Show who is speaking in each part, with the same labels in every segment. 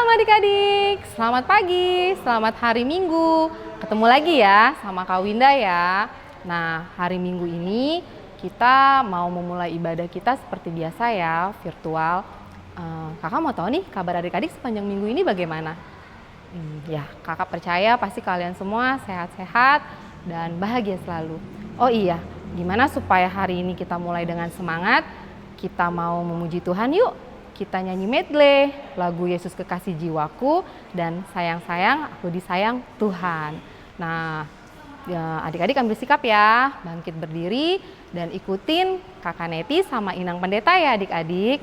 Speaker 1: Shalom adik-adik, selamat pagi, selamat hari Minggu. Ketemu lagi ya sama Kak Winda ya. Nah, hari Minggu ini kita mau memulai ibadah kita seperti biasa ya, virtual. Kakak mau tahu nih kabar adik-adik sepanjang minggu ini bagaimana? Ya, kakak percaya pasti kalian semua sehat-sehat dan bahagia selalu. Oh iya, gimana supaya hari ini kita mulai dengan semangat? Kita mau memuji Tuhan yuk. Kita nyanyi medley, lagu Yesus Kekasih Jiwaku, dan sayang-sayang aku disayang Tuhan. Nah, ya, adik-adik ambil sikap ya, bangkit berdiri dan ikutin Kakak Neti sama Inang Pendeta ya adik-adik.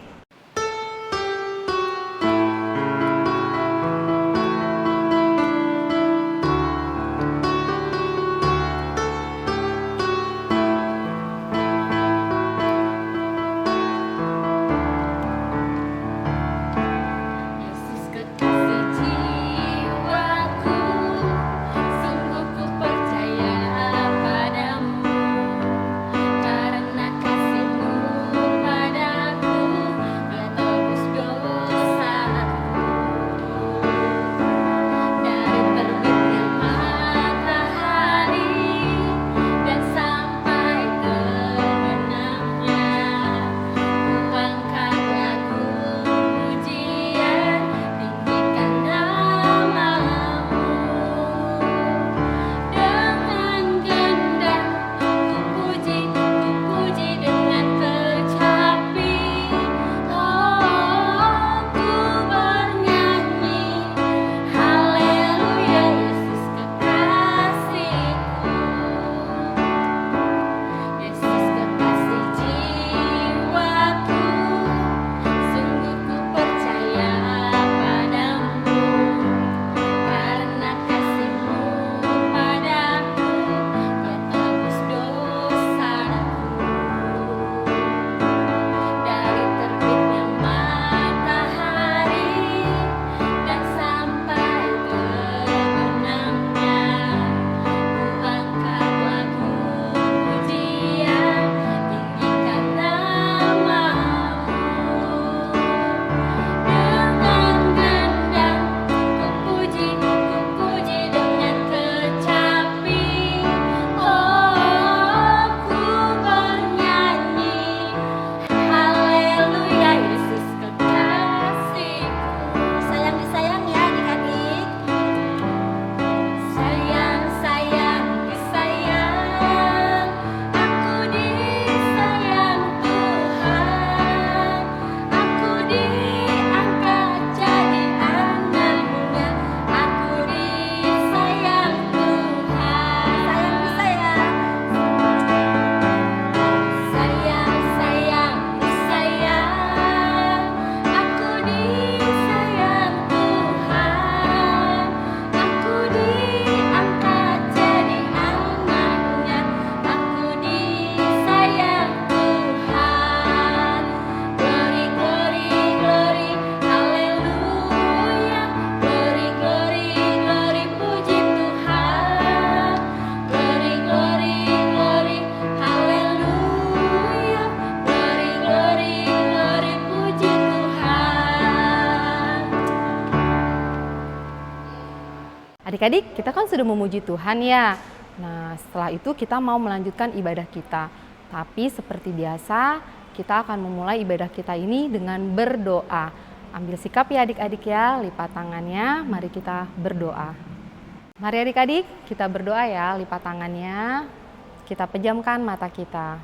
Speaker 1: Adik-adik, kita kan sudah memuji Tuhan ya. Nah, setelah itu kita mau melanjutkan ibadah kita. Tapi seperti biasa, kita akan memulai ibadah kita ini dengan berdoa. Ambil sikap ya adik-adik ya, lipat tangannya, mari kita berdoa. Mari adik-adik, kita berdoa ya, lipat tangannya. Kita pejamkan mata kita.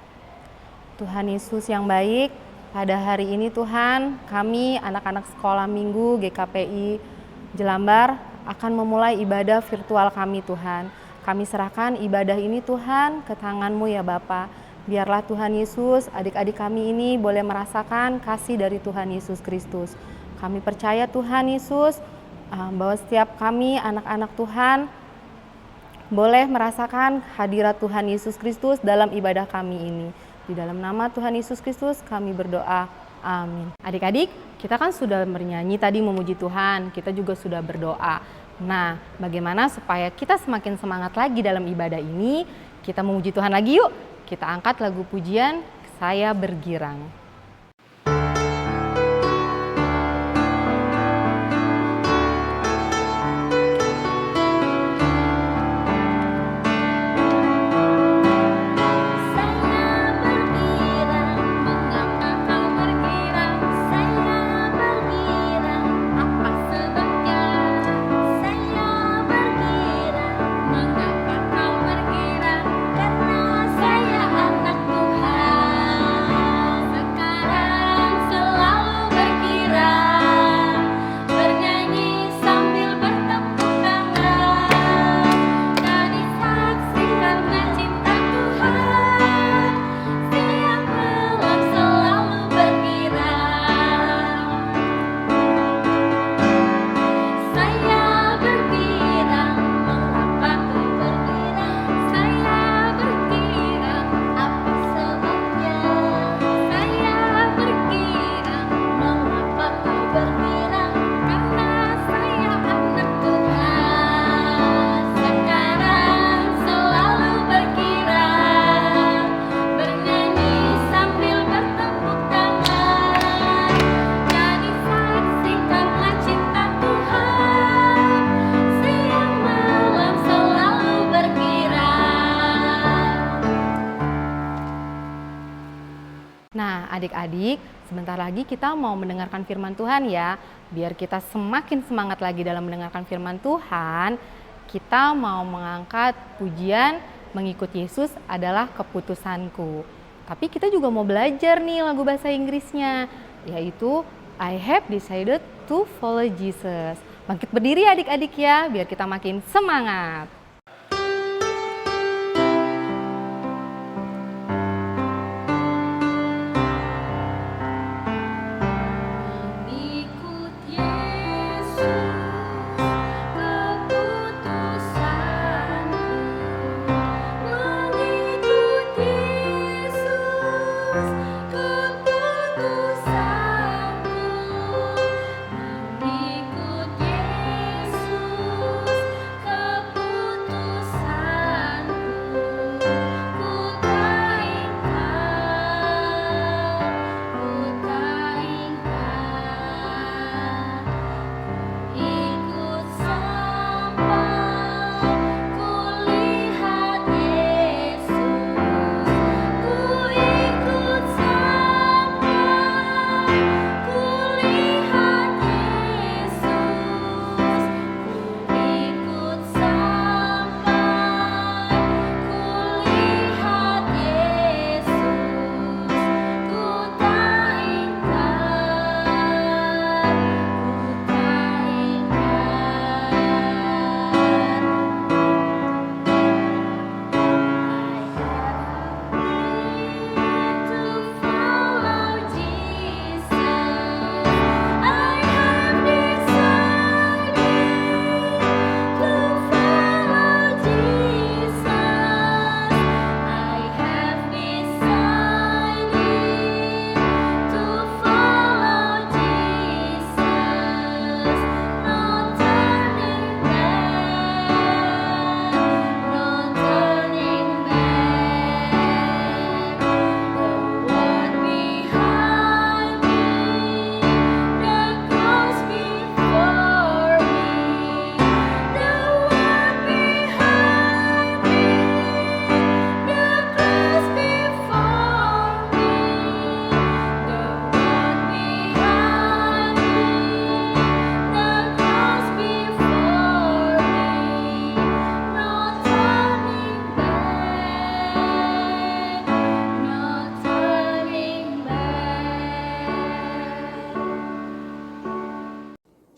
Speaker 1: Tuhan Yesus yang baik, pada hari ini Tuhan, kami anak-anak sekolah minggu GKPI Jelambar akan memulai ibadah virtual kami Tuhan. Kami serahkan ibadah ini Tuhan ke tangan-Mu ya Bapa. Biarlah Tuhan Yesus, adik-adik kami ini boleh merasakan kasih dari Tuhan Yesus Kristus. Kami percaya Tuhan Yesus bahwa setiap kami anak-anak Tuhan boleh merasakan hadirat Tuhan Yesus Kristus dalam ibadah kami ini. Di dalam nama Tuhan Yesus Kristus kami berdoa. Amin. Adik-adik, kita kan sudah bernyanyi tadi memuji Tuhan, kita juga sudah berdoa. Nah, bagaimana supaya kita semakin semangat lagi dalam ibadah ini? Kita memuji Tuhan lagi yuk. Kita angkat lagu pujian, Saya Bergirang. adik-adik, sebentar lagi kita mau mendengarkan firman Tuhan ya. Biar kita semakin semangat lagi dalam mendengarkan firman Tuhan, kita mau mengangkat pujian mengikut Yesus adalah keputusanku. Tapi kita juga mau belajar nih lagu bahasa Inggrisnya, yaitu I have decided to follow Jesus. Bangkit berdiri adik-adik ya, biar kita makin semangat.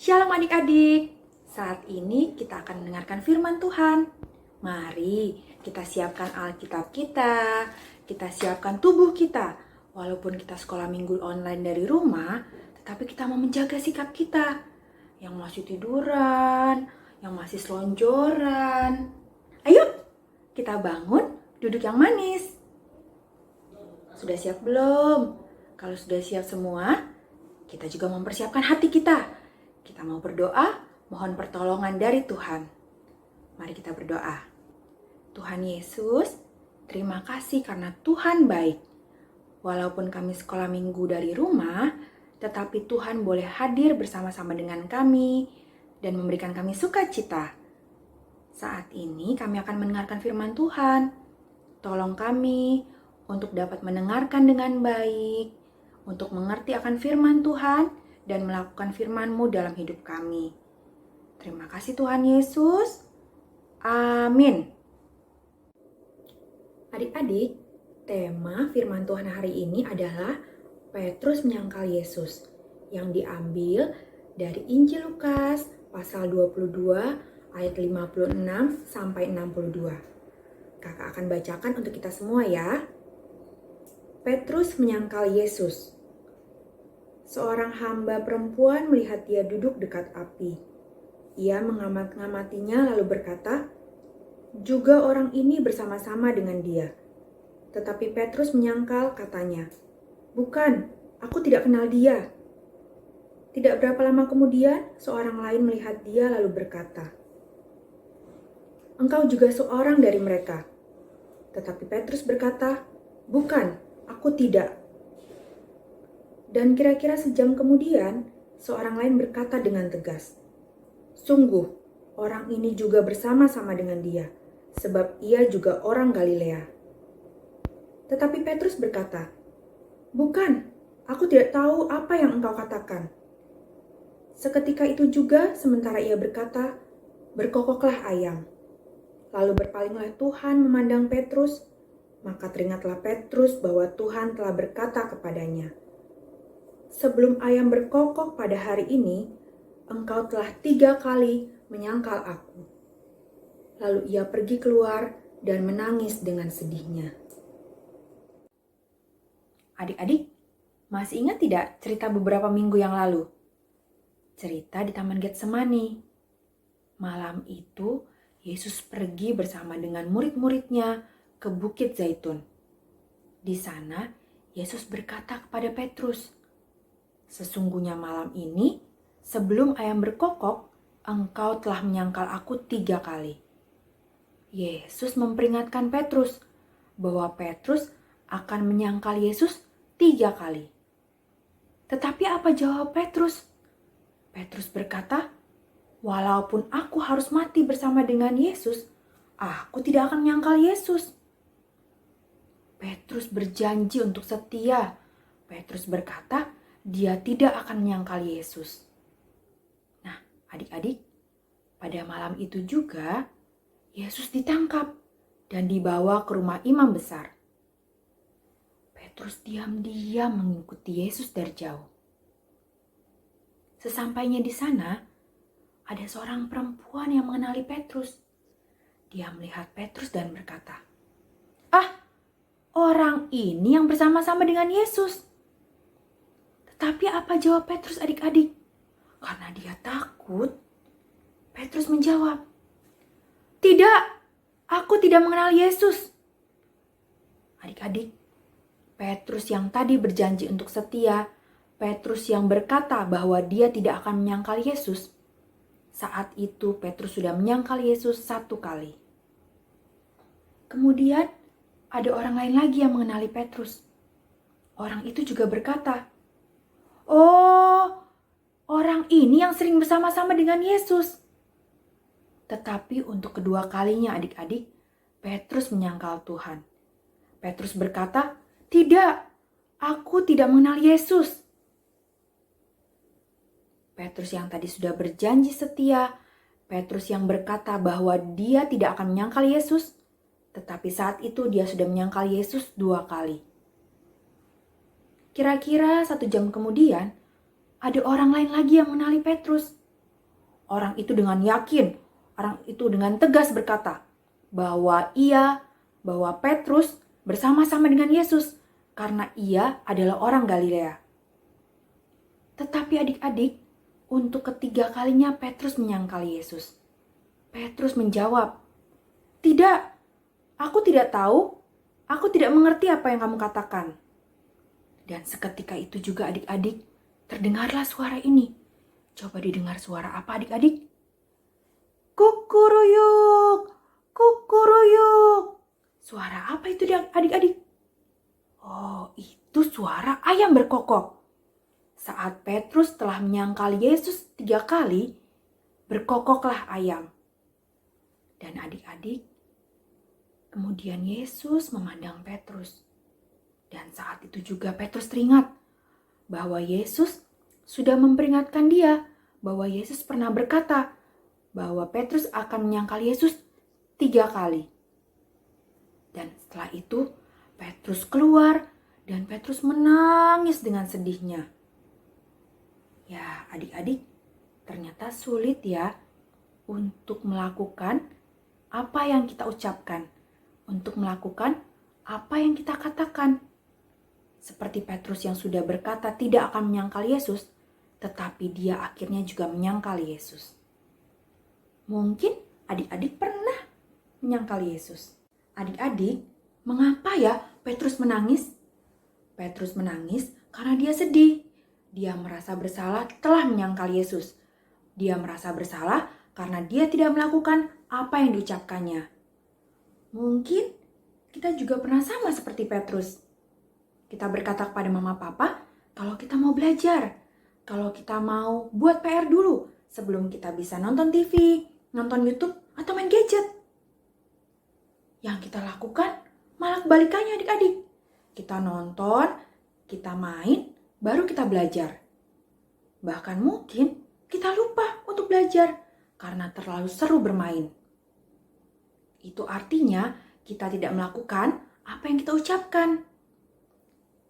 Speaker 2: Shalom adik-adik, saat ini kita akan mendengarkan firman Tuhan. Mari kita siapkan Alkitab kita siapkan tubuh kita. Walaupun kita sekolah minggu online dari rumah, tetapi kita mau menjaga sikap kita. Yang masih tiduran, yang masih selonjoran. Ayo, kita bangun, duduk yang manis. Sudah siap belum? Kalau sudah siap semua, kita juga mempersiapkan hati kita. Kita mau berdoa, mohon pertolongan dari Tuhan. Mari kita berdoa. Tuhan Yesus, terima kasih karena Tuhan baik. Walaupun kami sekolah minggu dari rumah, tetapi Tuhan boleh hadir bersama-sama dengan kami dan memberikan kami sukacita. Saat ini kami akan mendengarkan firman Tuhan. Tolong kami untuk dapat mendengarkan dengan baik, untuk mengerti akan firman Tuhan, dan melakukan firman-Mu dalam hidup kami. Terima kasih Tuhan Yesus. Amin. Adik-adik, tema firman Tuhan hari ini adalah Petrus menyangkal Yesus, yang diambil dari Injil Lukas pasal 22 ayat 56 sampai 62. Kakak akan bacakan untuk kita semua ya. Petrus menyangkal Yesus. Seorang hamba perempuan melihat dia duduk dekat api. Ia mengamat-ngamatinya lalu berkata, "Juga orang ini bersama-sama dengan dia." Tetapi Petrus menyangkal, katanya, "Bukan, aku tidak kenal dia." Tidak berapa lama kemudian, seorang lain melihat dia lalu berkata, "Engkau juga seorang dari mereka." Tetapi Petrus berkata, "Bukan, aku tidak." Dan kira-kira sejam kemudian, seorang lain berkata dengan tegas, "Sungguh, orang ini juga bersama-sama dengan dia, sebab ia juga orang Galilea." Tetapi Petrus berkata, "Bukan, Aku tidak tahu apa yang engkau katakan." Seketika itu juga, sementara ia berkata, berkokoklah ayam. Lalu berpalinglah Tuhan memandang Petrus, maka teringatlah Petrus bahwa Tuhan telah berkata kepadanya, "Sebelum ayam berkokok pada hari ini, engkau telah 3 kali menyangkal aku." Lalu ia pergi keluar dan menangis dengan sedihnya. Adik-adik, masih ingat tidak cerita beberapa minggu yang lalu? Cerita di Taman Getsemani. Malam itu, Yesus pergi bersama dengan murid-muridnya ke Bukit Zaitun. Di sana, Yesus berkata kepada Petrus, "Sesungguhnya malam ini, sebelum ayam berkokok, engkau telah menyangkal aku 3 kali." Yesus memperingatkan Petrus bahwa Petrus akan menyangkal Yesus 3 kali. Tetapi apa jawab Petrus? Petrus berkata, "Walaupun aku harus mati bersama dengan Yesus, aku tidak akan menyangkal Yesus." Petrus berjanji untuk setia. Petrus berkata, dia tidak akan menyangkal Yesus. Nah, adik-adik, pada malam itu juga Yesus ditangkap dan dibawa ke rumah imam besar. Petrus diam-diam mengikuti Yesus dari jauh. Sesampainya di sana, ada seorang perempuan yang mengenali Petrus. Dia melihat Petrus dan berkata, "Ah, orang ini yang bersama-sama dengan Yesus." Tetapi apa jawab Petrus, adik-adik? Karena dia takut, Petrus menjawab, "Tidak, aku tidak mengenal Yesus." Adik-adik, Petrus yang tadi berjanji untuk setia, Petrus yang berkata bahwa dia tidak akan menyangkal Yesus, saat itu Petrus sudah menyangkal Yesus 1 kali. Kemudian ada orang lain lagi yang mengenali Petrus. Orang itu juga berkata, "Oh, orang ini yang sering bersama-sama dengan Yesus." Tetapi untuk kedua kalinya adik-adik, Petrus menyangkal Tuhan. Petrus berkata, "Tidak, aku tidak mengenal Yesus." Petrus yang tadi sudah berjanji setia, Petrus yang berkata bahwa dia tidak akan menyangkal Yesus, tetapi saat itu dia sudah menyangkal Yesus 2 kali. Kira-kira 1 jam kemudian, ada orang lain lagi yang mengenali Petrus. Orang itu dengan yakin, orang itu dengan tegas berkata bahwa Petrus bersama-sama dengan Yesus karena ia adalah orang Galilea. Tetapi adik-adik, untuk ketiga kalinya Petrus menyangkal Yesus. Petrus menjawab, "Tidak, aku tidak tahu, aku tidak mengerti apa yang kamu katakan." Dan seketika itu juga adik-adik, terdengarlah suara ini. Coba didengar suara apa adik-adik? Kukuruyuk, kukuruyuk. Suara apa itu adik-adik? Oh, itu suara ayam berkokok. Saat Petrus telah menyangkal Yesus 3 kali, berkokoklah ayam. Dan adik-adik, kemudian Yesus memandang Petrus. Dan saat itu juga Petrus teringat bahwa Yesus sudah memperingatkan dia, bahwa Yesus pernah berkata bahwa Petrus akan menyangkal Yesus 3 kali. Dan setelah itu Petrus keluar dan Petrus menangis dengan sedihnya. Ya, adik-adik, ternyata sulit ya untuk melakukan apa yang kita ucapkan, untuk melakukan apa yang kita katakan. Seperti Petrus yang sudah berkata tidak akan menyangkal Yesus, tetapi dia akhirnya juga menyangkal Yesus. Mungkin adik-adik pernah menyangkal Yesus. Adik-adik, mengapa ya Petrus menangis? Petrus menangis karena dia sedih. Dia merasa bersalah telah menyangkal Yesus. Dia merasa bersalah karena dia tidak melakukan apa yang diucapkannya. Mungkin kita juga pernah sama seperti Petrus. Kita berkata kepada mama papa kalau kita mau belajar, kalau kita mau buat PR dulu sebelum kita bisa nonton TV, nonton YouTube, atau main gadget. Yang kita lakukan malah kebalikannya adik-adik. Kita nonton, kita main, baru kita belajar. Bahkan mungkin kita lupa untuk belajar karena terlalu seru bermain. Itu artinya kita tidak melakukan apa yang kita ucapkan.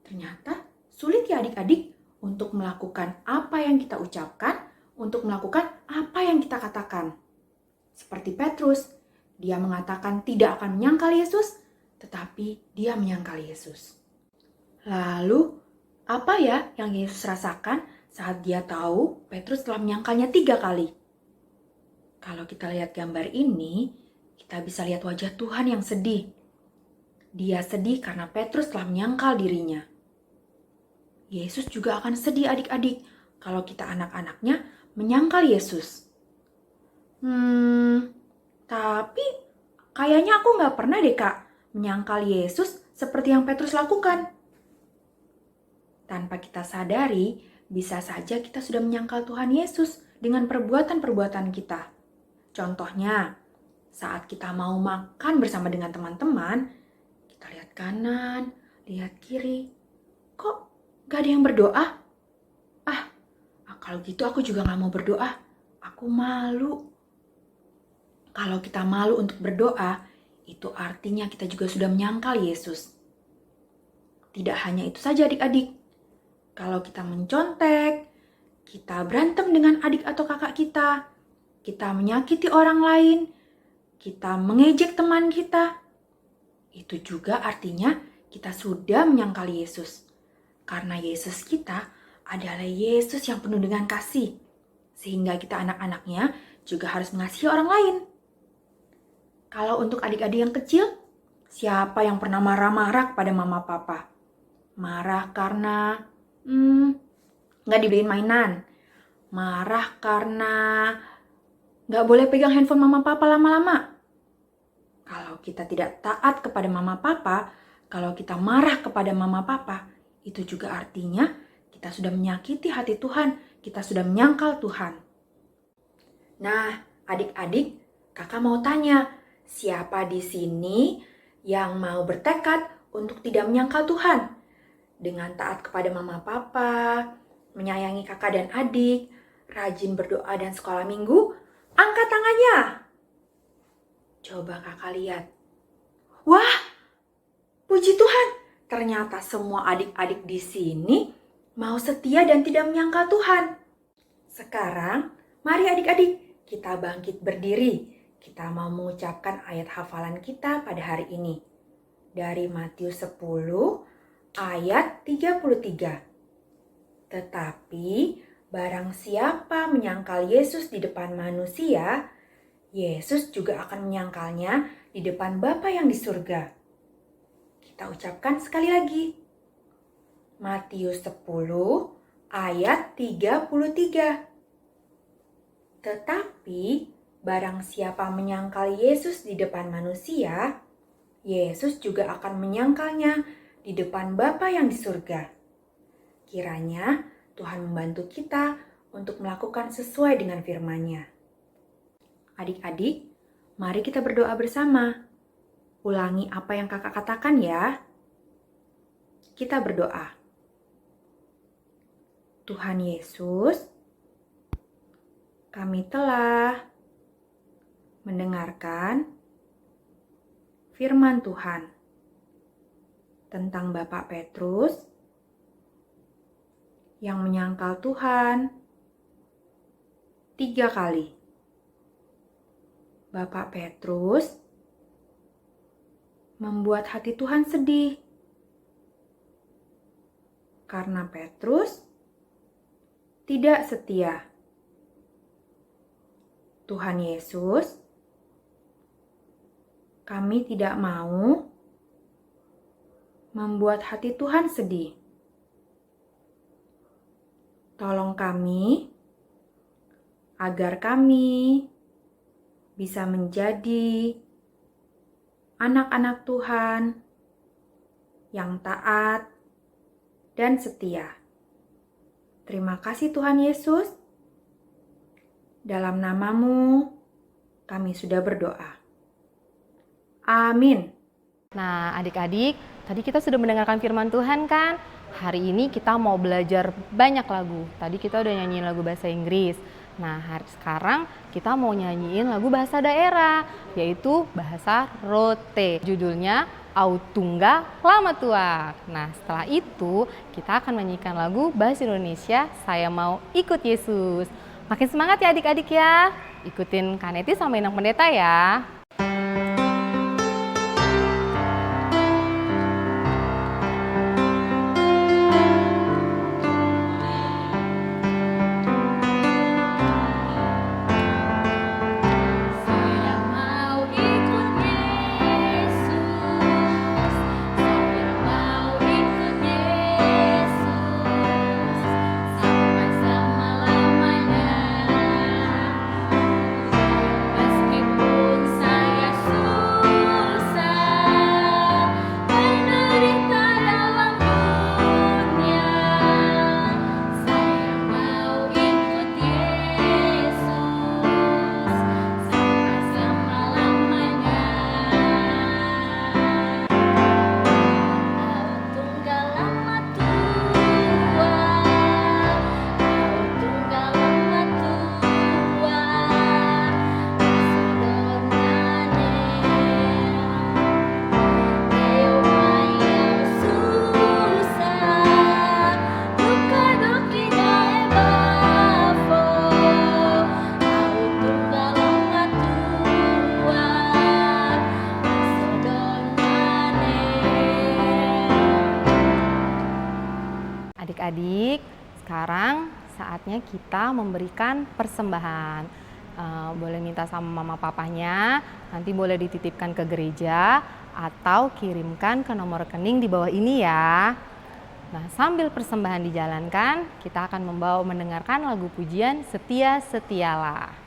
Speaker 2: Ternyata sulit ya adik-adik untuk melakukan apa yang kita ucapkan, untuk melakukan apa yang kita katakan. Seperti Petrus, dia mengatakan tidak akan menyangkal Yesus, tetapi dia menyangkal Yesus. Lalu, apa ya yang Yesus rasakan saat dia tahu Petrus telah menyangkalnya 3 kali? Kalau kita lihat gambar ini, kita bisa lihat wajah Tuhan yang sedih. Dia sedih karena Petrus telah menyangkal dirinya. Yesus juga akan sedih adik-adik kalau kita anak-anaknya menyangkal Yesus. Tapi kayaknya aku gak pernah deh Kak menyangkal Yesus seperti yang Petrus lakukan. Tanpa kita sadari, bisa saja kita sudah menyangkal Tuhan Yesus dengan perbuatan-perbuatan kita. Contohnya, saat kita mau makan bersama dengan teman-teman, kita lihat kanan, lihat kiri. Kok gak ada yang berdoa? Kalau gitu aku juga gak mau berdoa. Aku malu. Kalau kita malu untuk berdoa, itu artinya kita juga sudah menyangkal Yesus. Tidak hanya itu saja adik-adik. Kalau kita mencontek, kita berantem dengan adik atau kakak kita menyakiti orang lain, kita mengejek teman kita, itu juga artinya kita sudah menyangkal Yesus. Karena Yesus kita adalah Yesus yang penuh dengan kasih, sehingga kita anak-anaknya juga harus mengasihi orang lain. Kalau untuk adik-adik yang kecil, siapa yang pernah marah-marah kepada mama papa? Marah karena nggak dibeliin mainan. Marah karena nggak boleh pegang handphone mama papa lama-lama. Kalau kita tidak taat kepada mama papa, kalau kita marah kepada mama papa, itu juga artinya kita sudah menyakiti hati Tuhan, kita sudah menyangkal Tuhan. Nah, adik-adik, kakak mau tanya, siapa di sini yang mau bertekad untuk tidak menyangkal Tuhan? Dengan taat kepada mama papa, menyayangi kakak dan adik, rajin berdoa dan sekolah minggu, angkat tangannya. Coba kakak lihat. Wah, puji Tuhan, ternyata semua adik-adik di sini mau setia dan tidak menyangkal Tuhan. Sekarang, mari adik-adik, kita bangkit berdiri. Kita mau mengucapkan ayat hafalan kita pada hari ini. Dari Matius 10, ayat 33. Tetapi, barang siapa menyangkal Yesus di depan manusia, Yesus juga akan menyangkalnya di depan Bapa yang di surga. Kita ucapkan sekali lagi. Matius 10 ayat 33. Tetapi barang siapa menyangkal Yesus di depan manusia, Yesus juga akan menyangkalnya di depan Bapa yang di surga. Kiranya Tuhan membantu kita untuk melakukan sesuai dengan firman-Nya. Adik-adik, mari kita berdoa bersama. Ulangi apa yang kakak katakan ya. Kita berdoa. Tuhan Yesus, kami telah mendengarkan firman Tuhan tentang Bapak Petrus yang menyangkal Tuhan 3 kali. Bapak Petrus membuat hati Tuhan sedih karena Petrus tidak setia. Tuhan Yesus, kami tidak mau membuat hati Tuhan sedih. Tolong kami agar kami bisa menjadi anak-anak Tuhan yang taat dan setia. Terima kasih Tuhan Yesus. Dalam nama-Mu kami sudah berdoa. Amin.
Speaker 1: Nah, adik-adik, tadi kita sudah mendengarkan firman Tuhan kan? Hari ini kita mau belajar banyak lagu. Tadi kita udah nyanyiin lagu bahasa Inggris. Nah, sekarang kita mau nyanyiin lagu bahasa daerah, yaitu bahasa Rote. Judulnya Autunga Lama Tua. Nah, setelah itu kita akan menyanyikan lagu bahasa Indonesia, Saya Mau Ikut Yesus. Makin semangat ya adik-adik ya. Ikutin Kaneti sama Inang Pendeta ya. Adik-adik, sekarang saatnya kita memberikan persembahan. Boleh minta sama mama papanya, nanti boleh dititipkan ke gereja atau kirimkan ke nomor rekening di bawah ini ya. Nah, sambil persembahan dijalankan, kita akan mendengarkan lagu pujian Setia Setialah.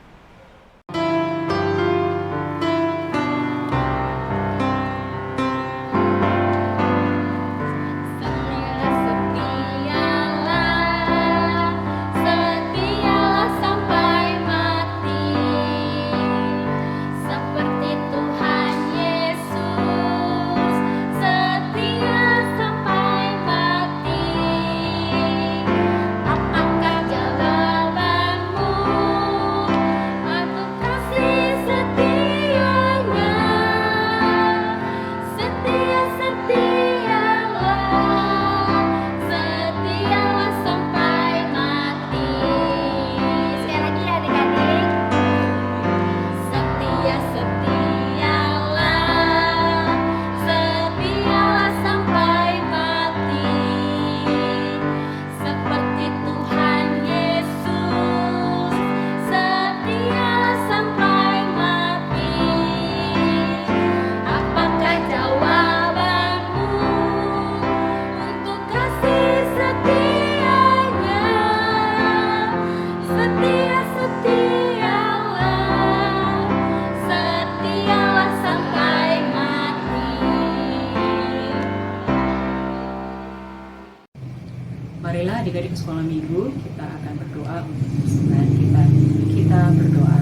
Speaker 3: Marilah adik-adik sekolah minggu, kita akan berdoa untuk persembahan kita. Kita berdoa.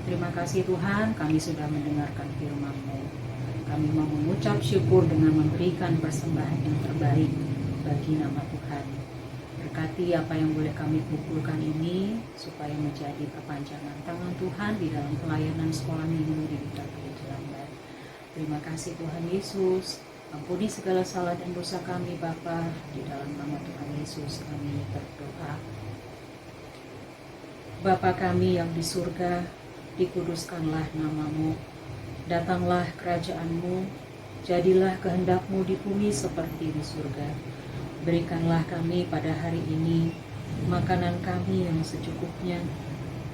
Speaker 3: Terima kasih Tuhan, kami sudah mendengarkan firman-Mu. Kami mau mengucap syukur dengan memberikan persembahan yang terbaik bagi nama Tuhan. Berkati apa yang boleh kami kumpulkan ini, supaya menjadi perpanjangan tangan Tuhan di dalam pelayanan sekolah minggu di Gereja Lambat. Terima kasih Tuhan Yesus. Ampuni segala salah dan dosa kami Bapa, di dalam nama Tuhan Yesus kami berdoa. Bapa kami yang di surga, dikuduskanlah nama-Mu, datanglah kerajaan-Mu, jadilah kehendak-Mu di bumi seperti di surga. Berikanlah kami pada hari ini makanan kami yang secukupnya,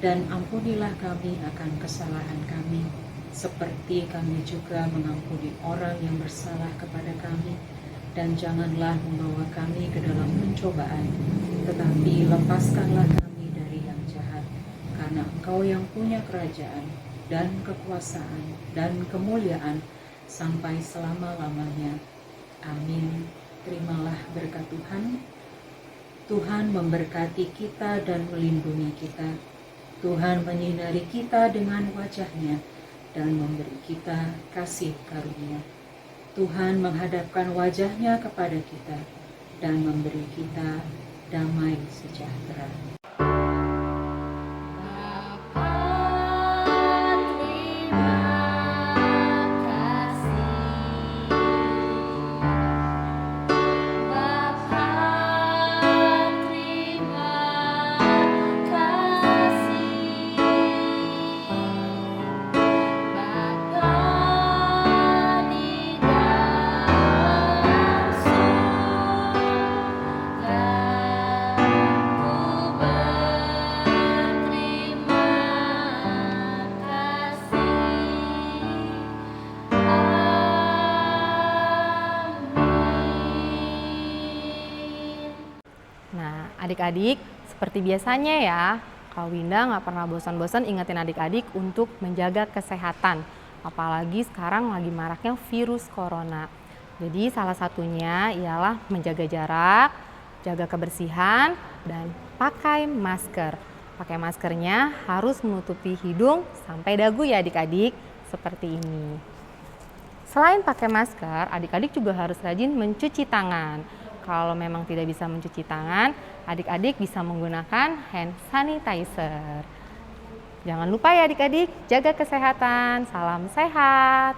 Speaker 3: dan ampunilah kami akan kesalahan kami, seperti kami juga mengampuni orang yang bersalah kepada kami, dan janganlah membawa kami ke dalam pencobaan, tetapi lepaskanlah kami dari yang jahat, karena Engkau yang punya kerajaan, dan kekuasaan, dan kemuliaan, sampai selama-lamanya. Amin. Terimalah berkat Tuhan. Tuhan memberkati kita dan melindungi kita. Tuhan menyinari kita dengan wajah-Nya, dan memberi kita kasih karunia. Tuhan menghadapkan wajahnya kepada kita dan memberi kita damai sejahtera.
Speaker 1: Nah, adik-adik, seperti biasanya ya, Kak Winda nggak pernah bosan-bosan ingetin adik-adik untuk menjaga kesehatan. Apalagi sekarang lagi maraknya virus corona. Jadi salah satunya ialah menjaga jarak, jaga kebersihan, dan pakai masker. Pakai maskernya harus menutupi hidung sampai dagu ya adik-adik, seperti ini. Selain pakai masker, adik-adik juga harus rajin mencuci tangan. Kalau memang tidak bisa mencuci tangan, adik-adik bisa menggunakan hand sanitizer. Jangan lupa ya adik-adik, jaga kesehatan. Salam sehat.